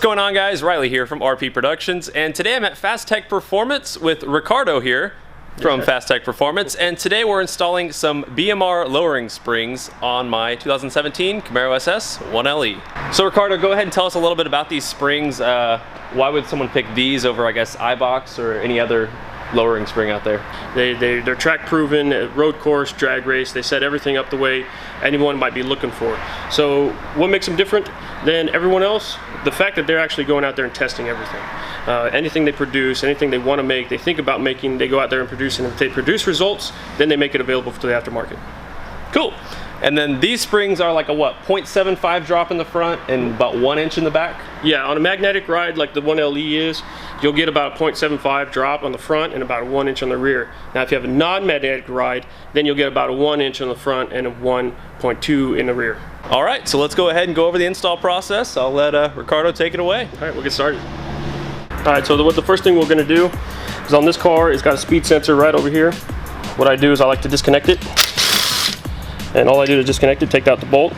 going on, guys? Riley here from RP Productions, and today I'm at Phastek Performance with Ricardo here from Phastek Performance, and today we're installing some BMR lowering springs on my 2017 Camaro SS 1LE. So Ricardo, go ahead and tell us a little bit about these springs. Why would someone pick these over, I guess, iBox or any other lowering spring out there? They're track proven, road course, drag race. They set everything up the way anyone might be looking for. So what makes them different than everyone else? The fact that they're actually going out there and testing everything. Anything they produce, anything they want to make, they think about making, they go out there and produce, and if they produce results, then they make it available to the aftermarket. Cool. And then these springs are like a what, 0.75 drop in the front and about 1 inch in the back? Yeah, on a magnetic ride like the 1LE is, you'll get about a 0.75 drop on the front and about a 1 inch on the rear. Now if you have a non-magnetic ride, then you'll get about a 1 inch on the front and a 1.2 in the rear. All right, so let's go ahead and go over the install process. I'll let Ricardo take it away. All right, we'll get started. All right, so the first thing we're gonna do is on this car, it's got a speed sensor right over here. What I do is I like to disconnect it. And all I do is disconnect it, take out the bolt,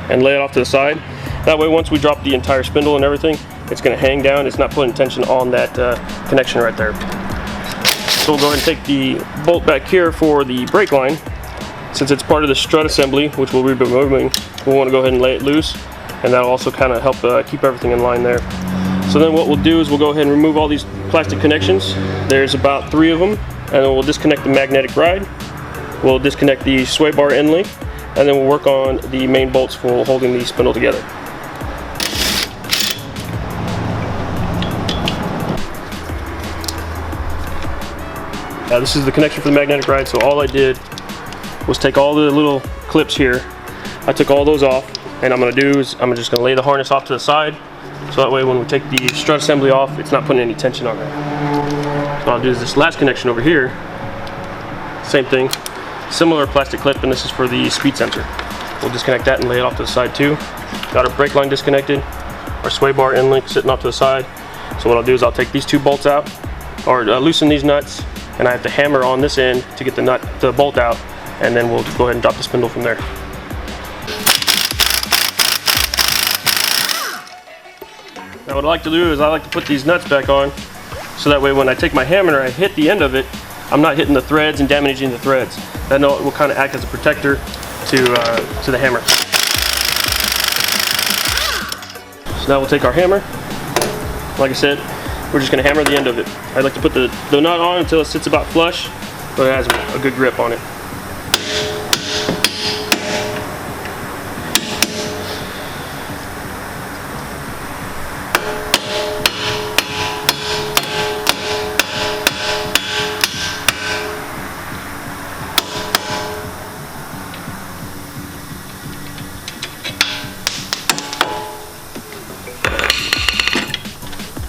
and lay it off to the side. That way, once we drop the entire spindle and everything, it's going to hang down. It's not putting tension on that connection right there. So we'll go ahead and take the bolt back here for the brake line. Since it's part of the strut assembly, which we'll be removing, we'll want to go ahead and lay it loose, and that'll also kind of help keep everything in line there. So then what we'll do is we'll go ahead and remove all these plastic connections. There's about 3 of them, and then we'll disconnect the magnetic ride. We'll disconnect the sway bar end link, and then we'll work on the main bolts for holding the spindle together. Now this is the connection for the magnetic ride, so all I did was take all the little clips here. I took all those off, and I'm going to do is I'm just going to lay the harness off to the side, so that way when we take the strut assembly off, it's not putting any tension on there. So I'll do is this last connection over here, same thing. Similar plastic clip, and this is for the speed sensor. We'll disconnect that and lay it off to the side too. Got our brake line disconnected, our sway bar end link sitting off to the side. So what I'll do is I'll take these 2 bolts out, or loosen these nuts, and I have to hammer on this end to get the bolt out, and then we'll go ahead and drop the spindle from there. Now what I like to do is I like to put these nuts back on, so that way when I take my hammer and I hit the end of it, I'm not hitting the threads and damaging the threads. That will kind of act as a protector to the hammer. So now we'll take our hammer. Like I said, we're just going to hammer the end of it. I like to put the nut on until it sits about flush, so it has a good grip on it.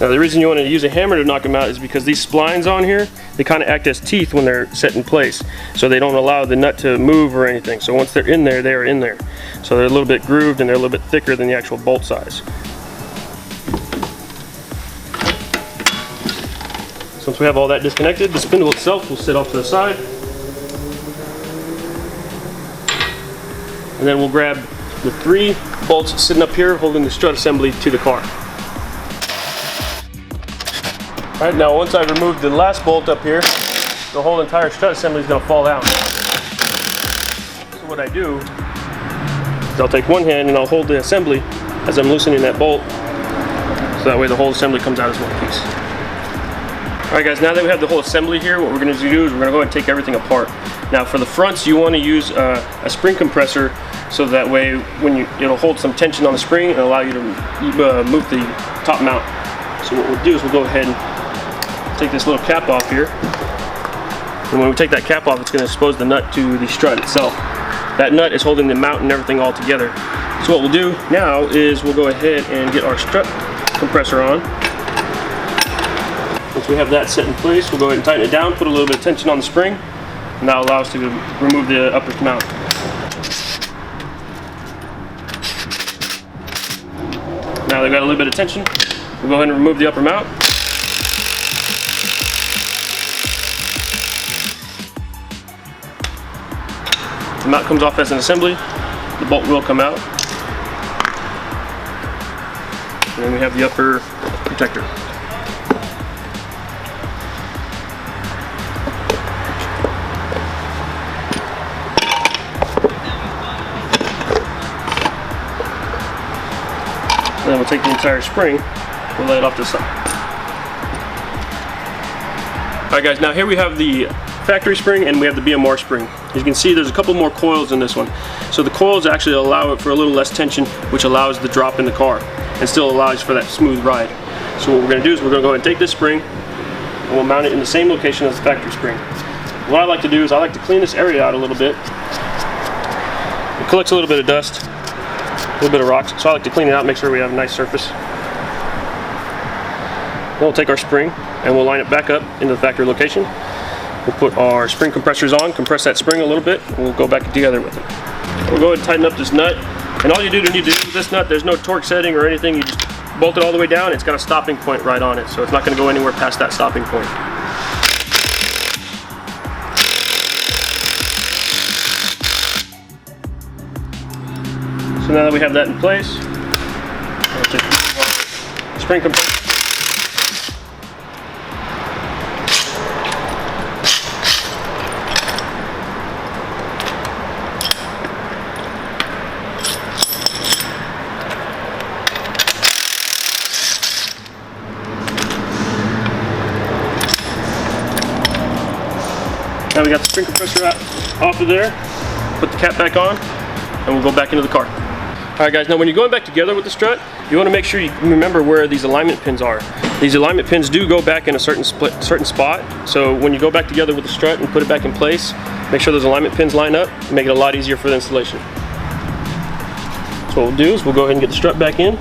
Now the reason you want to use a hammer to knock them out is because these splines on here, they kind of act as teeth when they're set in place. So they don't allow the nut to move or anything. So once they're in there, they are in there. So they're a little bit grooved and they're a little bit thicker than the actual bolt size. So once we have all that disconnected, the spindle itself will sit off to the side. And then we'll grab the 3 bolts sitting up here holding the strut assembly to the car. Alright, now once I've removed the last bolt up here, the whole entire strut assembly is going to fall down. So what I do is I'll take one hand and I'll hold the assembly as I'm loosening that bolt, so that way the whole assembly comes out as one piece. Alright guys, now that we have the whole assembly here, what we're going to do is we're going to go ahead and take everything apart. Now for the fronts, you want to use a spring compressor, so that way when it'll hold some tension on the spring and allow you to move the top mount. So what we'll do is we'll go ahead and take this little cap off here, and when we take that cap off, it's going to expose the nut to the strut itself. That nut is holding the mount and everything all together. So what we'll do now is we'll go ahead and get our strut compressor on. Once we have that set in place, we'll go ahead and tighten it down, put a little bit of tension on the spring, and that'll allow us to remove the upper mount. Now they've got a little bit of tension, we'll go ahead and remove the upper mount. The mount comes off as an assembly, the bolt will come out. and then we have the upper protector. And then we'll take the entire spring, we'll lay it off to the side. Alright guys, now here we have the factory spring and we have the BMR spring. As you can see, there's a couple more coils in this one. So the coils actually allow it for a little less tension, which allows the drop in the car and still allows for that smooth ride. So what we're going to do is we're going to go ahead and take this spring and we'll mount it in the same location as the factory spring. What I like to do is I like to clean this area out a little bit. It collects a little bit of dust, a little bit of rocks, so I like to clean it out, make sure we have a nice surface. Then we'll take our spring and we'll line it back up into the factory location. We'll put our spring compressors on, compress that spring a little bit, and we'll go back together with it. We'll go ahead and tighten up this nut. And all you need to do with this nut, there's no torque setting or anything. You just bolt it all the way down. It's got a stopping point right on it, so it's not going to go anywhere past that stopping point. So now that we have that in place, I'll take our spring compressor. Now we got the spring compressor off of there, put the cap back on, and we'll go back into the car. Alright guys, now when you're going back together with the strut, you want to make sure you remember where these alignment pins are. These alignment pins do go back in a certain spot, so when you go back together with the strut and put it back in place, make sure those alignment pins line up and make it a lot easier for the installation. So what we'll do is we'll go ahead and get the strut back in,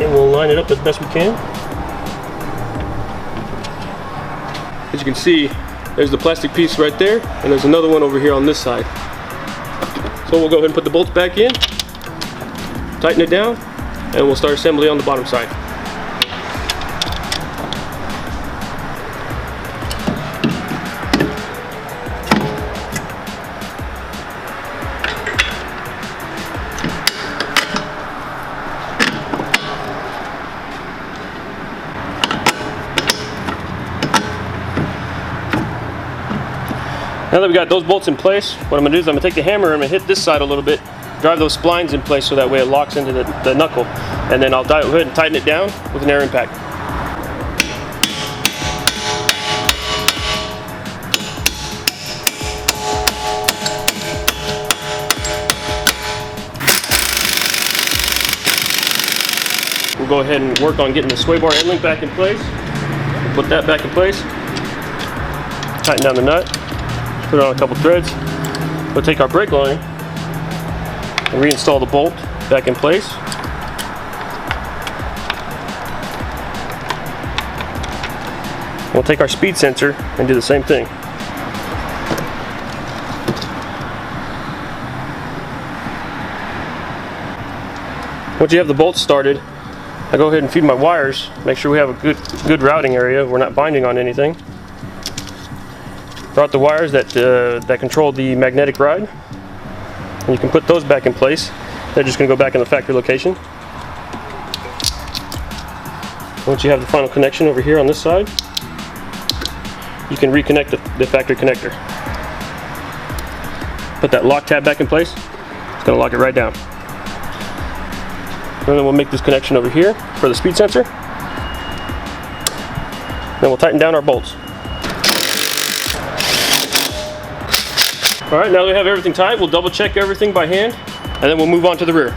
and we'll line it up as best we can. As you can see, there's the plastic piece right there, and there's another one over here on this side. So we'll go ahead and put the bolts back in, tighten it down, and we'll start assembly on the bottom side. Now that we got those bolts in place, what I'm going to do is I'm going to take the hammer and I'm going to hit this side a little bit, drive those splines in place so that way it locks into the knuckle, and then I'll go ahead and tighten it down with an air impact. We'll go ahead and work on getting the sway bar end link back in place. We'll put that back in place, tighten down the nut, put on a couple threads. We'll take our brake line and reinstall the bolt back in place. We'll take our speed sensor and do the same thing. Once you have the bolts started, I go ahead and feed my wires, make sure we have a good routing area, we're not binding on anything. Throw out the wires that control the magnetic ride, and you can put those back in place. They're just going to go back in the factory location. Once you have the final connection over here on this side, you can reconnect the factory connector. Put that lock tab back in place. It's going to lock it right down. And then we'll make this connection over here for the speed sensor. Then we'll tighten down our bolts. Alright, now that we have everything tight, we'll double check everything by hand, and then we'll move on to the rear.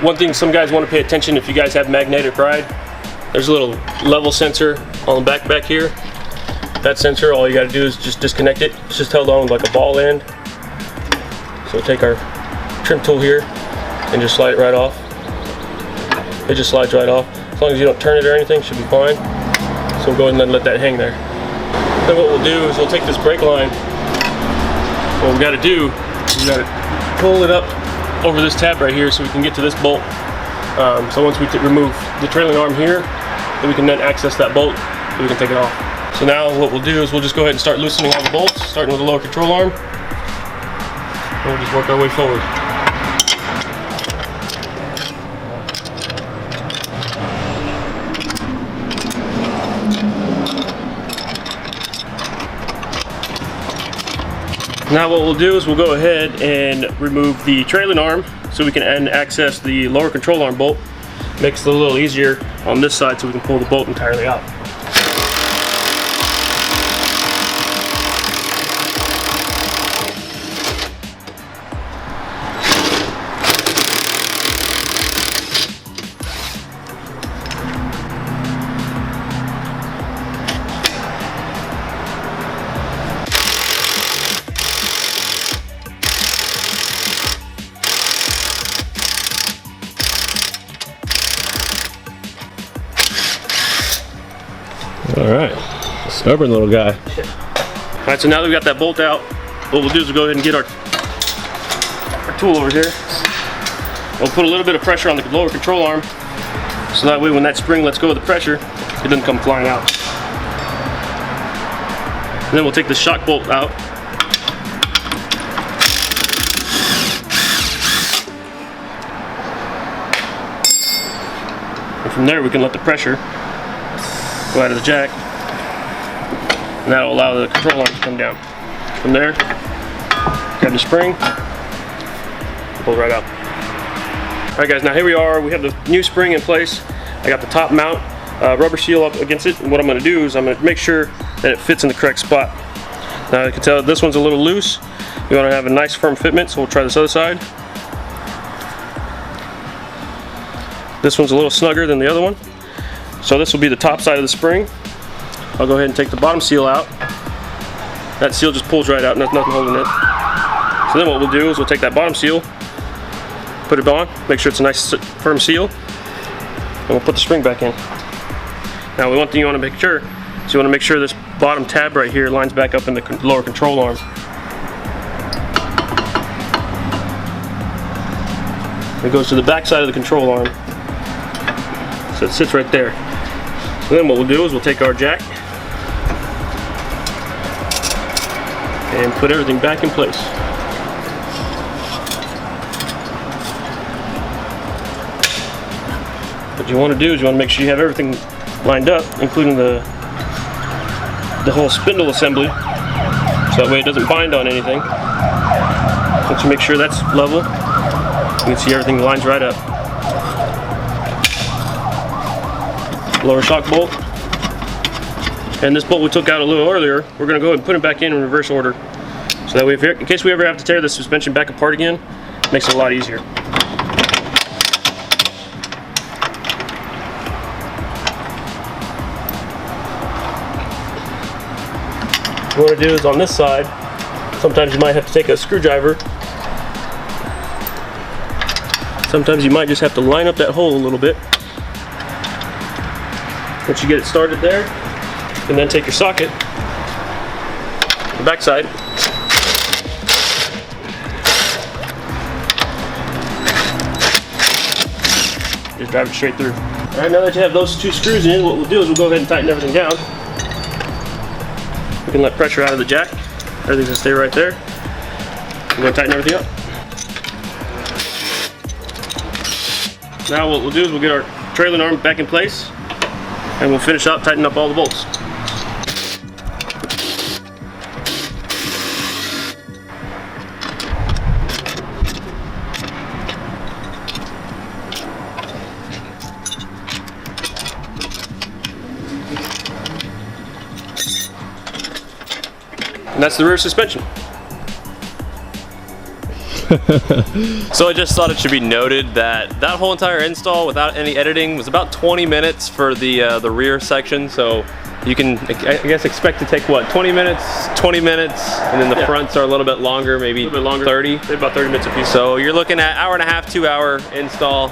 One thing some guys want to pay attention, if you guys have magnetic ride, there's a little level sensor on the back here. That sensor, all you got to do is just disconnect it. It's just held on with like a ball end. So we'll take our trim tool here and just slide it right off. It just slides right off. As long as you don't turn it or anything, should be fine. So we'll go ahead and let that hang there. Then what we'll do is we'll take this brake line. What we got to do is we got to pull it up over this tab right here so we can get to this bolt. So once we remove the trailing arm here, then we can then access that bolt and we can take it off. So now what we'll do is we'll just go ahead and start loosening all the bolts, starting with the lower control arm. And we'll just work our way forward. Now what we'll do is we'll go ahead and remove the trailing arm so we can access the lower control arm bolt. Makes it a little easier on this side so we can pull the bolt entirely out. Alright, stubborn little guy. Alright, so now that we got that bolt out, what we'll do is we'll go ahead and get our tool over here. We'll put a little bit of pressure on the lower control arm, so that way when that spring lets go of the pressure, it doesn't come flying out. And then we'll take the shock bolt out. And from there we can let the pressure go out of the jack, and that'll allow the control arm to come down. From there, grab the spring, pull it right out. Alright guys, now here we are. We have the new spring in place. I got the top mount rubber seal up against it, and what I'm going to do is I'm going to make sure that it fits in the correct spot. Now you can tell this one's a little loose. We want to have a nice firm fitment, so we'll try this other side. This one's a little snugger than the other one. So this will be the top side of the spring. I'll go ahead and take the bottom seal out. That seal just pulls right out, and there's nothing holding it. So then what we'll do is we'll take that bottom seal, put it on, make sure it's a nice firm seal, and we'll put the spring back in. Now one thing you want to make sure is you want to make sure this bottom tab right here lines back up in the lower control arm. It goes to the back side of the control arm. So it sits right there. So then what we'll do is we'll take our jack and put everything back in place. What you want to do is you want to make sure you have everything lined up, including the whole spindle assembly, so that way it doesn't bind on anything. Once you make sure that's level, you can see everything lines right up. Lower shock bolt, and this bolt we took out a little earlier, we're going to go ahead and put it back in reverse order, so that way in case we ever have to tear the suspension back apart again, it makes it a lot easier. What you want to do is on this side, sometimes you might have to take a screwdriver, sometimes you might just have to line up that hole a little bit. Once you get it started there, and then take your socket, the back side, just drive it straight through. Alright, now that you have those two screws in, what we'll do is we'll go ahead and tighten everything down. We can let pressure out of the jack. Everything's going to stay right there. We're going to tighten everything up. Now what we'll do is we'll get our trailing arm back in place, and we'll finish up tightening up all the bolts. And that's the rear suspension. So I just thought it should be noted that that whole entire install without any editing was about 20 minutes for the rear section. So you can, I guess, expect to take what, 20 minutes, and then the fronts are a little bit longer, maybe 30. They're about 30 minutes a piece. So you're looking at hour and a half, 2 hour install.